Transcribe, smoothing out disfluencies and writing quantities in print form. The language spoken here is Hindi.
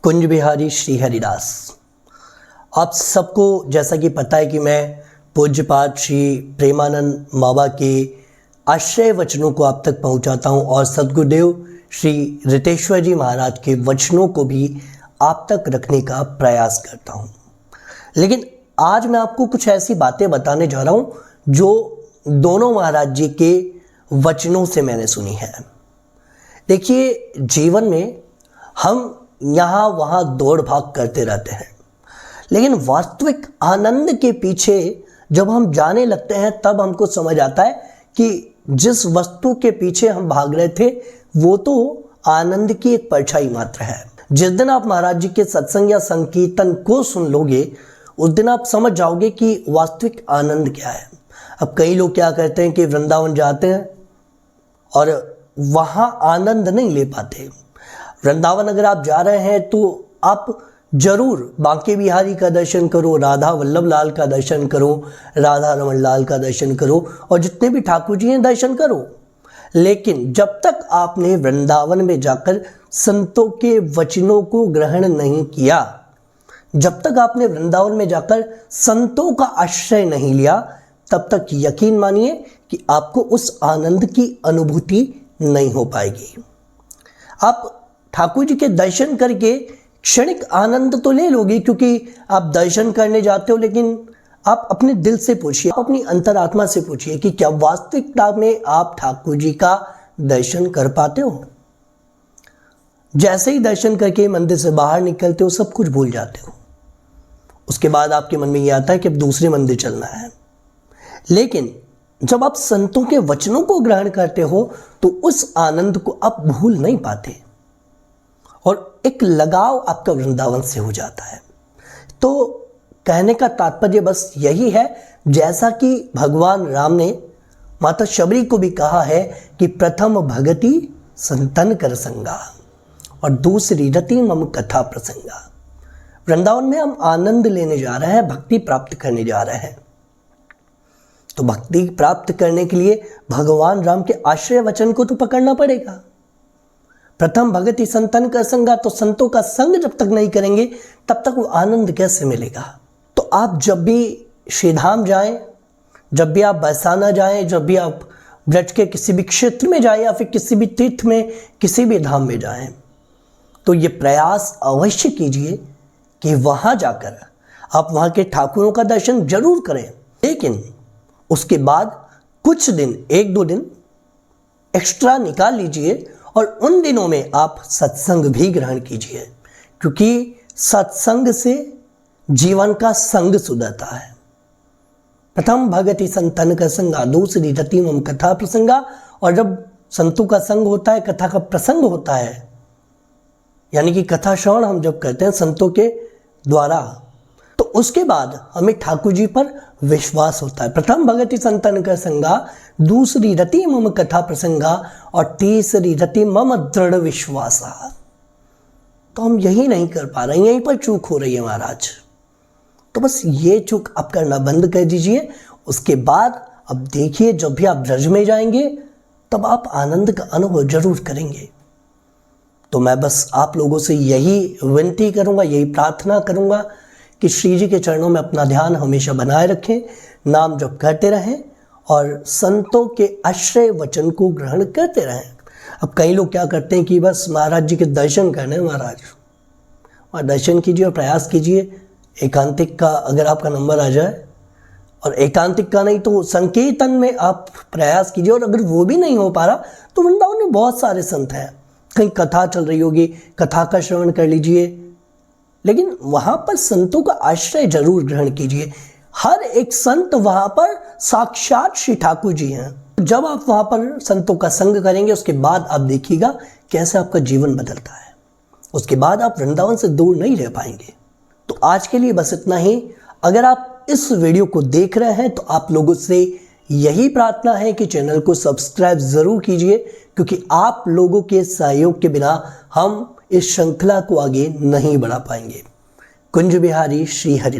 कुंज बिहारी श्री हरिदास। आप सबको जैसा कि पता है कि मैं पूज्यपाद श्री प्रेमानंद बाबा के आश्रय वचनों को आप तक पहुंचाता हूं और सद्गुरुदेव श्री रितेश्वर जी महाराज के वचनों को भी आप तक रखने का प्रयास करता हूं। लेकिन आज मैं आपको कुछ ऐसी बातें बताने जा रहा हूं जो दोनों महाराज जी के वचनों से मैंने सुनी है। देखिए, जीवन में हम यहाँ वहाँ दौड़ भाग करते रहते हैं, लेकिन वास्तविक आनंद के पीछे जब हम जाने लगते हैं तब हमको समझ आता है कि जिस वस्तु के पीछे हम भाग रहे थे वो तो आनंद की एक परछाई मात्र है। जिस दिन आप महाराज जी के सत्संग या संकीर्तन को सुन लोगे उस दिन आप समझ जाओगे कि वास्तविक आनंद क्या है। अब कई लोग क्या करते हैं कि वृंदावन जाते हैं और वहाँ आनंद नहीं ले पाते। वृंदावन अगर आप जा रहे हैं तो आप जरूर बांके बिहारी का दर्शन करो, राधा वल्लभ लाल का दर्शन करो, राधा रमन लाल का दर्शन करो और जितने भी ठाकुर जी हैं दर्शन करो। लेकिन जब तक आपने वृंदावन में जाकर संतों के वचनों को ग्रहण नहीं किया, जब तक आपने वृंदावन में जाकर संतों का आश्रय नहीं लिया, तब तक यकीन मानिए कि आपको उस आनंद की अनुभूति नहीं हो पाएगी। आप ठाकुर जी के दर्शन करके क्षणिक आनंद तो ले लोगे क्योंकि आप दर्शन करने जाते हो, लेकिन आप अपने दिल से पूछिए, आप अपनी अंतरात्मा से पूछिए कि क्या वास्तविकता में आप ठाकुर जी का दर्शन कर पाते हो। जैसे ही दर्शन करके मंदिर से बाहर निकलते हो सब कुछ भूल जाते हो। उसके बाद आपके मन में ये आता है कि अब दूसरे मंदिर चलना है। लेकिन जब आप संतों के वचनों को ग्रहण करते हो तो उस आनंद को आप भूल नहीं पाते और एक लगाव आपका वृंदावन से हो जाता है। तो कहने का तात्पर्य बस यही है, जैसा कि भगवान राम ने माता शबरी को भी कहा है कि प्रथम भगति संतन कर संगा और दूसरी रति मम कथा प्रसंगा। वृंदावन में हम आनंद लेने जा रहे हैं, भक्ति प्राप्त करने जा रहे हैं। तो भक्ति प्राप्त करने के लिए भगवान राम के आश्रय वचन को तो पकड़ना पड़ेगा। प्रथम भगति संतन का संगा, तो संतों का संग जब तक नहीं करेंगे तब तक वो आनंद कैसे मिलेगा। तो आप जब भी श्रीधाम जाएं, जब भी आप बरसाना जाएं, जब भी आप ब्रज के किसी भी क्षेत्र में जाएं या फिर किसी भी तीर्थ में किसी भी धाम में जाएं, तो ये प्रयास अवश्य कीजिए कि वहाँ जाकर आप वहाँ के ठाकुरों का दर्शन जरूर करें। लेकिन उसके बाद कुछ दिन, 1-2 दिन एक्स्ट्रा निकाल लीजिए और उन दिनों में आप सत्संग भी ग्रहण कीजिए, क्योंकि सत्संग से जीवन का संग सुधरता है। प्रथम भगति संतन का संगा, दूसरी रति मम कथा प्रसंगा। और जब संतों का संग होता है, कथा का प्रसंग होता है, यानी कि कथा श्रवण हम जब करते हैं संतों के द्वारा, तो उसके बाद हमें ठाकुर जी पर विश्वास होता है। प्रथम भगति संतन का संगा, दूसरी रति मम कथा प्रसंगा और तीसरी रति मम दृढ़ विश्वासा। तो हम यही नहीं कर पा रहे हैं, यहीं पर चूक हो रही है महाराज। तो बस ये चूक आप करना बंद कर दीजिए। उसके बाद अब देखिए, जब भी आप ब्रज में जाएंगे तब आप आनंद का अनुभव जरूर करेंगे। तो मैं बस आप लोगों से यही विनती करूंगा, यही प्रार्थना करूंगा कि श्री जी के चरणों में अपना ध्यान हमेशा बनाए रखें, नाम जप करते रहें और संतों के आश्रय वचन को ग्रहण करते रहें। अब कई लोग क्या करते हैं कि बस महाराज जी के दर्शन करने, महाराज और दर्शन कीजिए और प्रयास कीजिए एकांतिक का, अगर आपका नंबर आ जाए, और एकांतिक का नहीं तो संकीर्तन में आप प्रयास कीजिए। और अगर वो भी नहीं हो पा रहा तो वृंदावन में बहुत सारे संत हैं, कहीं कथा चल रही होगी, कथा का श्रवण कर लीजिए, लेकिन वहाँ पर संतों का आश्रय जरूर ग्रहण कीजिए। हर एक संत वहाँ पर साक्षात श्री ठाकुर जी हैं। जब आप वहाँ पर संतों का संग करेंगे उसके बाद आप देखिएगा कैसे आपका जीवन बदलता है। उसके बाद आप वृंदावन से दूर नहीं रह पाएंगे। तो आज के लिए बस इतना ही। अगर आप इस वीडियो को देख रहे हैं तो आप लोगों से यही प्रार्थना है कि चैनल को सब्सक्राइब ज़रूर कीजिए, क्योंकि आप लोगों के सहयोग के बिना हम इस श्रृंखला को आगे नहीं बढ़ा पाएंगे। कुंज बिहारी श्री हरिदास।